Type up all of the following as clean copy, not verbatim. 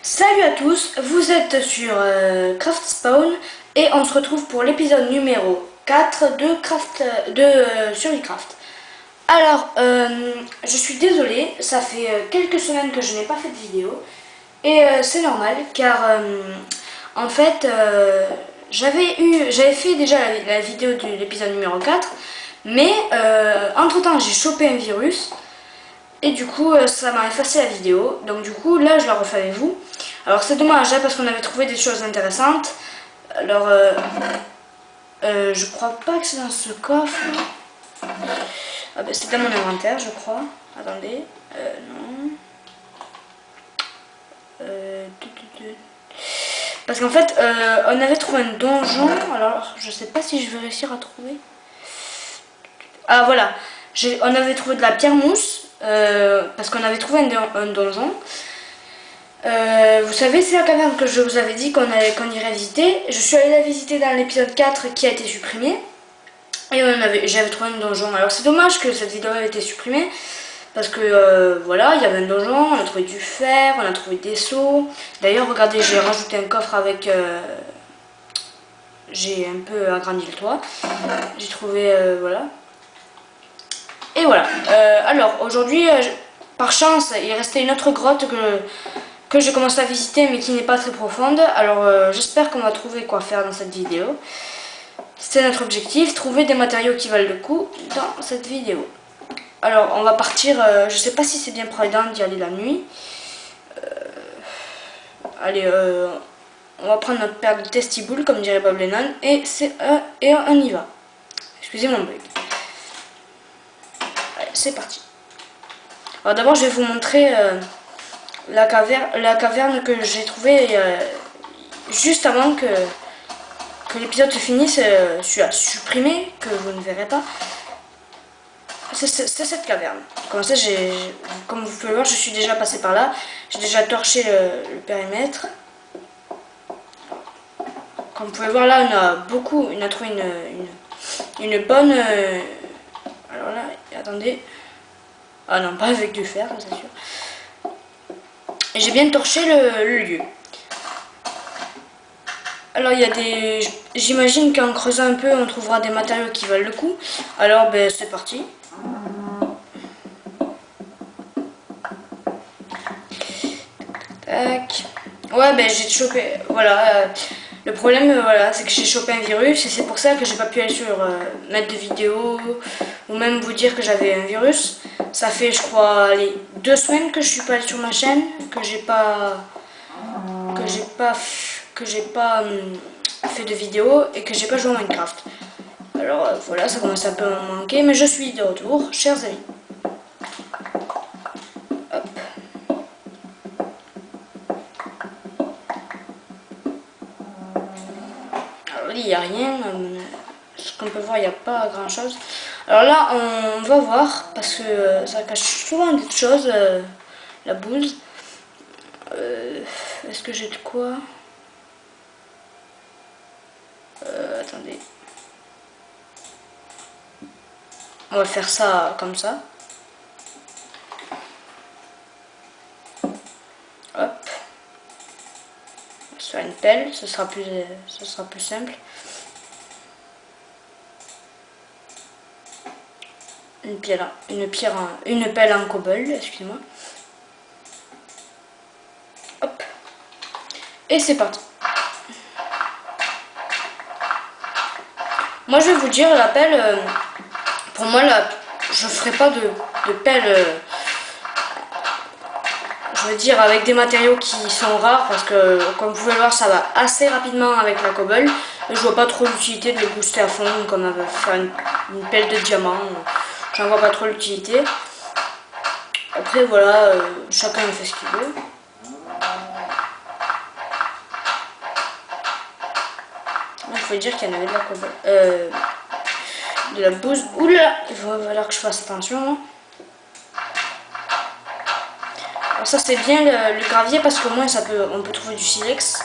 Salut à tous, vous êtes sur Craft Spawn et on se retrouve pour l'épisode numéro 4 de Survicraft. Alors, je suis désolée, ça fait quelques semaines que je n'ai pas fait de vidéo et c'est normal car en fait j'avais fait déjà la vidéo de l'épisode numéro 4, mais entre temps j'ai chopé un virus. Et du coup, ça m'a effacé la vidéo. Donc du coup, là, je la refais avec vous. Alors c'est dommage, hein, parce qu'on avait trouvé des choses intéressantes. Alors, je crois pas que c'est dans ce coffre. Ah, ben, c'est dans mon inventaire, je crois. Attendez. Non. Parce qu'en fait, on avait trouvé un donjon. Alors, je sais pas si je vais réussir à trouver. Ah, voilà. On avait trouvé de la pierre mousse. Parce qu'on avait trouvé un donjon. Vous savez, c'est la caverne que je vous avais dit qu'on irait visiter. Je suis allée la visiter dans l'épisode 4 qui a été supprimé. Et j'avais trouvé un donjon. Alors c'est dommage que cette vidéo ait été supprimée. Parce que voilà, il y avait un donjon, on a trouvé du fer, on a trouvé des seaux. D'ailleurs, regardez, j'ai rajouté un coffre avec... j'ai un peu agrandi le toit. J'ai trouvé... voilà. Et voilà. Alors, aujourd'hui, par chance, il restait une autre grotte que j'ai commencé à visiter mais qui n'est pas très profonde. Alors j'espère qu'on va trouver quoi faire dans cette vidéo. C'est notre objectif, trouver des matériaux qui valent le coup dans cette vidéo. Alors on va partir, je sais pas si c'est bien prudent d'y aller la nuit. Allez, on va prendre notre paire de testiboules comme dirait Bob Lennon et on y va. Excusez mon bug. Allez, c'est parti. Alors d'abord je vais vous montrer... la caverne que j'ai trouvée juste avant que l'épisode se finisse, celui-là supprimé, que vous ne verrez pas. C'est cette caverne. Comme vous pouvez le voir, je suis déjà passé par là. J'ai déjà torché le périmètre. Comme vous pouvez voir là, on a trouvé une bonne... alors là, attendez. Ah non, pas avec du fer, c'est sûr. J'ai bien torché le lieu. Alors il y a des... J'imagine qu'en creusant un peu on trouvera des matériaux qui valent le coup. Alors ben c'est parti. Tac. Ouais ben j'ai chopé... Voilà. Le problème voilà, c'est que j'ai chopé un virus et c'est pour ça que j'ai pas pu aller sur mettre de vidéos ou même vous dire que j'avais un virus. Ça fait je crois allez, 2 semaines que je suis pas allée sur ma chaîne, que j'ai pas fait de vidéo et que j'ai pas joué à Minecraft. Alors voilà, ça commence un peu à me manquer, mais je suis de retour, chers amis. Hop. Alors là, il n'y a rien. Ce qu'on peut voir, il n'y a pas grand chose. Alors là, on va voir, parce que ça cache souvent des choses, la boule. Est-ce que j'ai de quoi? Attendez. On va faire ça comme ça. Hop. On va se faire une pelle, ce sera plus simple. Une pelle en cobble, excusez-moi. Hop. Et c'est parti. Moi je vais vous dire, la pelle, pour moi je ferai pas de pelle, je veux dire avec des matériaux qui sont rares parce que comme vous pouvez le voir ça va assez rapidement avec la cobble. Je vois pas trop l'utilité de le booster à fond comme faire une pelle de diamant, j'en vois pas trop l'utilité. Après voilà, chacun fait ce qu'il veut. Il faut dire qu'il y en avait de la cobble. De la bouse. Oula, il va falloir que je fasse attention. Hein. Alors ça c'est bien le gravier parce qu'au moins on peut trouver du silex.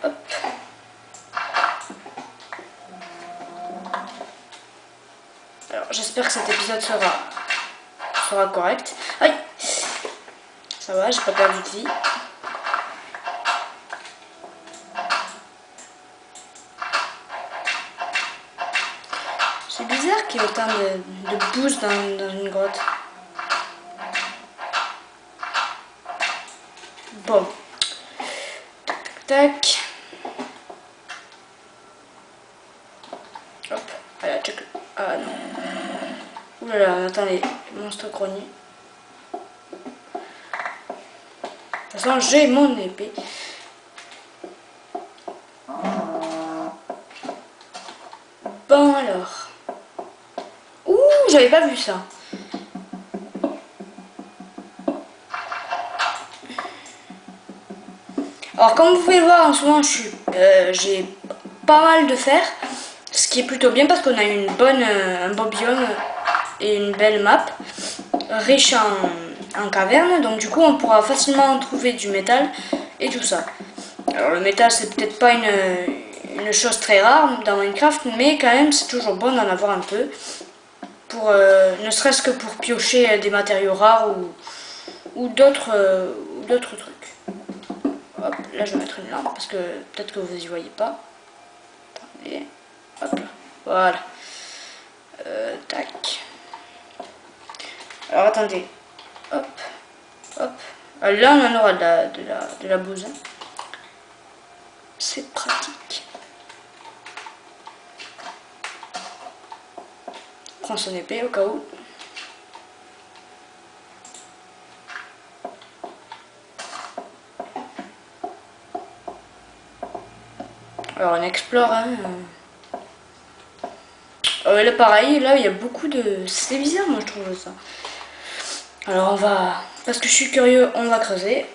Hop. Alors j'espère que cet épisode sera correct. Aïe. Ça va, j'ai pas perdu de vie. C'est bizarre qu'il y ait autant de boost dans une grotte. Bon. Tac, tac. Hop. Allez, check. Ah non. Oulala, attendez. Monstre grogné. De toute façon, j'ai mon épée. Bon alors. Ouh, j'avais pas vu ça. Alors comme vous pouvez le voir en ce moment, j'ai pas mal de fer. Ce qui est plutôt bien parce qu'on a une un beau biome et une belle map. Riche en cavernes. Donc du coup on pourra facilement trouver du métal et tout ça. Alors le métal c'est peut-être pas une chose très rare dans Minecraft, mais quand même c'est toujours bon d'en avoir un peu. Pour, ne serait-ce que pour piocher des matériaux rares ou d'autres trucs. Hop, là je vais mettre une lampe parce que peut-être que vous y voyez pas. Attendez, hop là, voilà. Tac. Alors attendez, hop, hop. Là on en aura de la bouse. Hein. C'est pratique. Prends son épée au cas où. Alors on explore. Hein. Là pareil, là il y a beaucoup de... C'est bizarre moi je trouve ça. Alors on va... Parce que je suis curieux, on va creuser.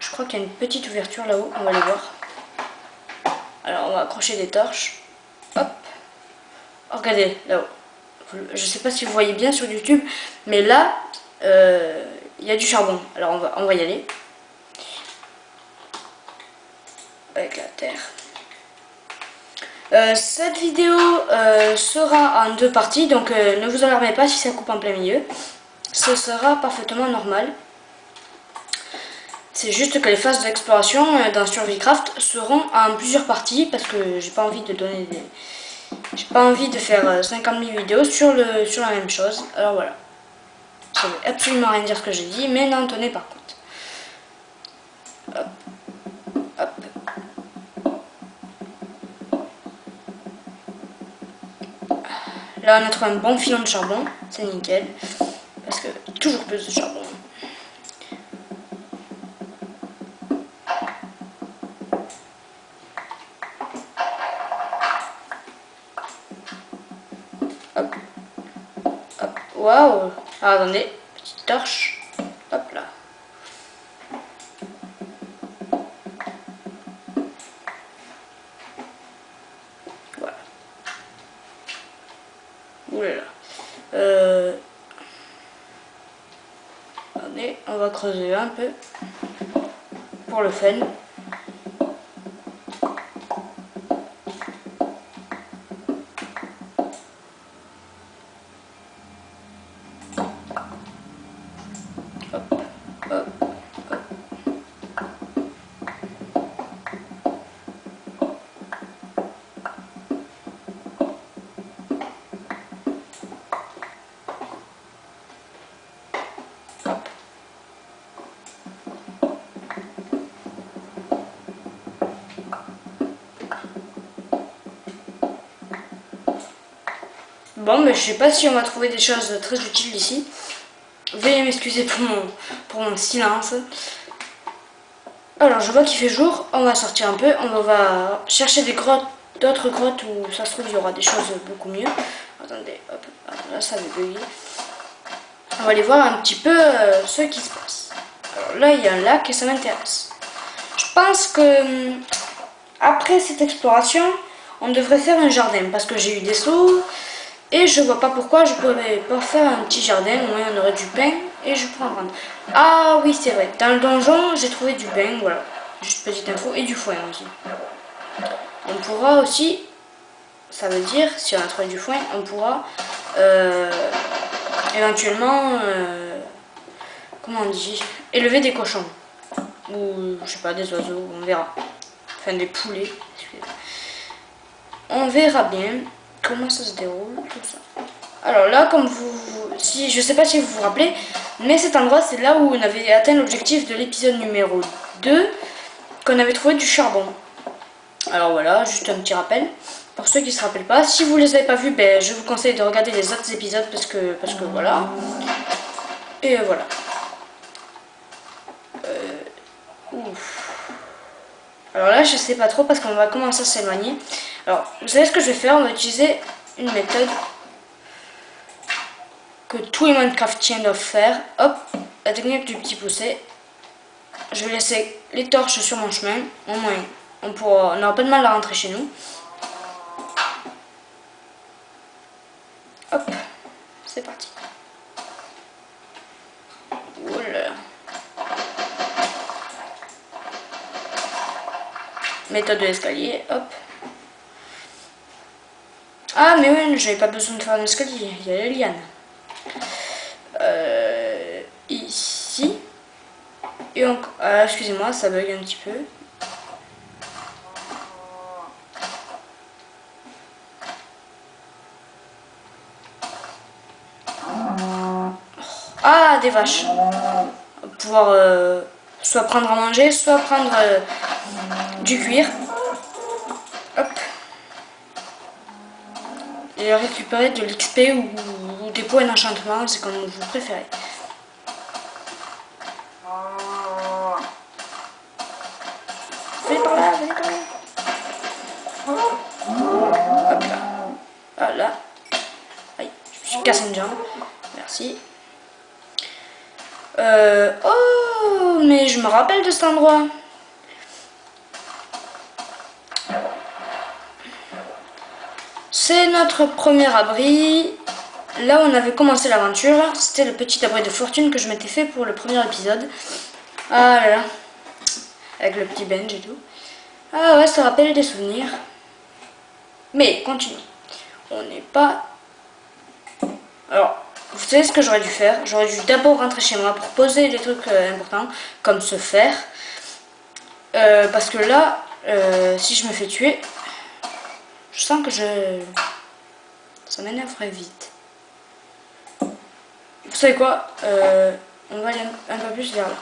Je crois qu'il y a une petite ouverture là-haut, on va aller voir. Alors on va accrocher des torches. Hop. Oh, regardez, là-haut. Je sais pas si vous voyez bien sur YouTube, mais là, il y a du charbon. Alors on va y aller. Avec la terre. Cette vidéo sera en 2 parties, donc ne vous alarmez pas si ça coupe en plein milieu. Ce sera parfaitement normal. C'est juste que les phases d'exploration dans Survicraft seront en plusieurs parties parce que j'ai pas envie de donner des... J'ai pas envie de faire 50 000 vidéos sur la même chose. Alors voilà. Ça veut absolument rien dire ce que j'ai dit, mais n'en tenez par compte. Hop. Hop. Là on a trouvé un bon filon de charbon, c'est nickel. Parce que toujours plus de charbon. Hop. Hop. Waouh. Ah, attendez, petite torche. Hop là. Voilà. Oulala. Attendez, on va creuser un peu pour le fun. Hop, hop, hop. Hop. Bon, mais je sais pas si on va trouver des choses très utiles ici. Veuillez m'excuser pour mon silence. Alors, je vois qu'il fait jour. On va sortir un peu. On va chercher des grottes, d'autres grottes où ça se trouve il y aura des choses beaucoup mieux. Attendez, hop, là ça va bugger. On va aller voir un petit peu ce qui se passe. Alors là, il y a un lac et ça m'intéresse. Je pense que après cette exploration, on devrait faire un jardin parce que j'ai eu des sauts. Et je vois pas pourquoi je pourrais pas faire un petit jardin, au moins on aurait du pain et je pourrais en prendre. Ah oui c'est vrai, dans le donjon j'ai trouvé du pain, voilà. juste petite info, et du foin aussi. On pourra aussi, ça veut dire, si on a trouvé du foin, on pourra éventuellement, comment on dit, élever des cochons. Ou, je sais pas, des oiseaux, on verra. Enfin, des poulets. On verra bien comment ça se déroule, tout ça. Alors là, comme si je sais pas si vous vous rappelez, mais cet endroit, c'est là où on avait atteint l'objectif de l'épisode numéro 2, qu'on avait trouvé du charbon. Alors voilà, juste un petit rappel. Pour ceux qui ne se rappellent pas, si vous ne les avez pas vus, ben, je vous conseille de regarder les autres épisodes parce que voilà. Et voilà. Ouf. Alors là, je sais pas trop parce qu'on va commencer à s'éloigner. Alors, vous savez ce que je vais faire? On va utiliser une méthode que tous les Minecraftiens doivent faire. Hop, la technique du petit poussé. Je vais laisser les torches sur mon chemin. Au moins, on n'aura pas de mal à rentrer chez nous. Hop, c'est parti. Oula. Méthode de l'escalier, hop. Ah, mais oui, j'avais pas besoin de faire un escalier, il y a les lianes. Ici. Et encore. Ah, excusez-moi, ça bug un petit peu. Ah, des vaches. On va pouvoir soit prendre à manger, soit prendre du cuir. Hop. Et récupérer de l'XP ou des points d'enchantement, c'est comme vous préférez. Venez par là, venez par là. Hop là. Voilà. Aïe, je me suis cassé une jambe. Merci. Oh, mais je me rappelle de cet endroit. C'est notre premier abri. Là où on avait commencé l'aventure, c'était le petit abri de fortune que je m'étais fait pour le premier épisode. Ah là là. Avec le petit bench et tout. Ah ouais, ça rappelle des souvenirs. Mais, continue. On n'est pas... Alors, vous savez ce que j'aurais dû faire? J'aurais dû d'abord rentrer chez moi pour poser des trucs importants, comme se faire. Parce que là, si je me fais tuer, je sens que ça m'énerverait vite. Vous savez quoi? On va aller un peu plus vers là.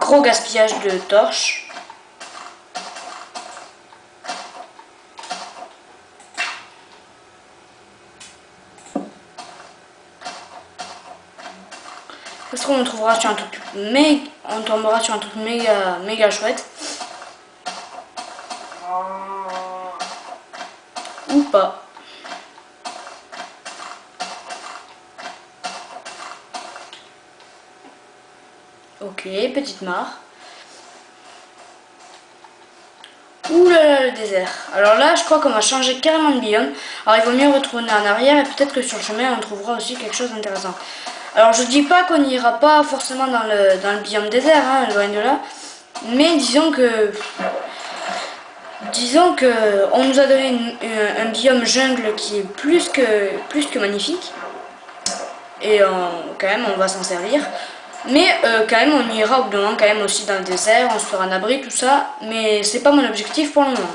Gros gaspillage de torches. Parce qu'on trouvera sur un truc on tombera sur un truc méga chouette. Ou pas. Ok, petite mare. Ouh là là, le désert. Alors là, je crois qu'on va changer carrément de biome. Alors il vaut mieux retourner en arrière et peut-être que sur le chemin, on trouvera aussi quelque chose d'intéressant. Alors je dis pas qu'on n'ira pas forcément dans le biome désert, hein, loin de là. Mais disons que on nous a donné un biome jungle qui est plus que magnifique. Et quand même, on va s'en servir. Mais quand même, on ira au bout d'un moment quand même aussi dans le désert, on se fera un abri, tout ça. Mais c'est pas mon objectif pour le moment.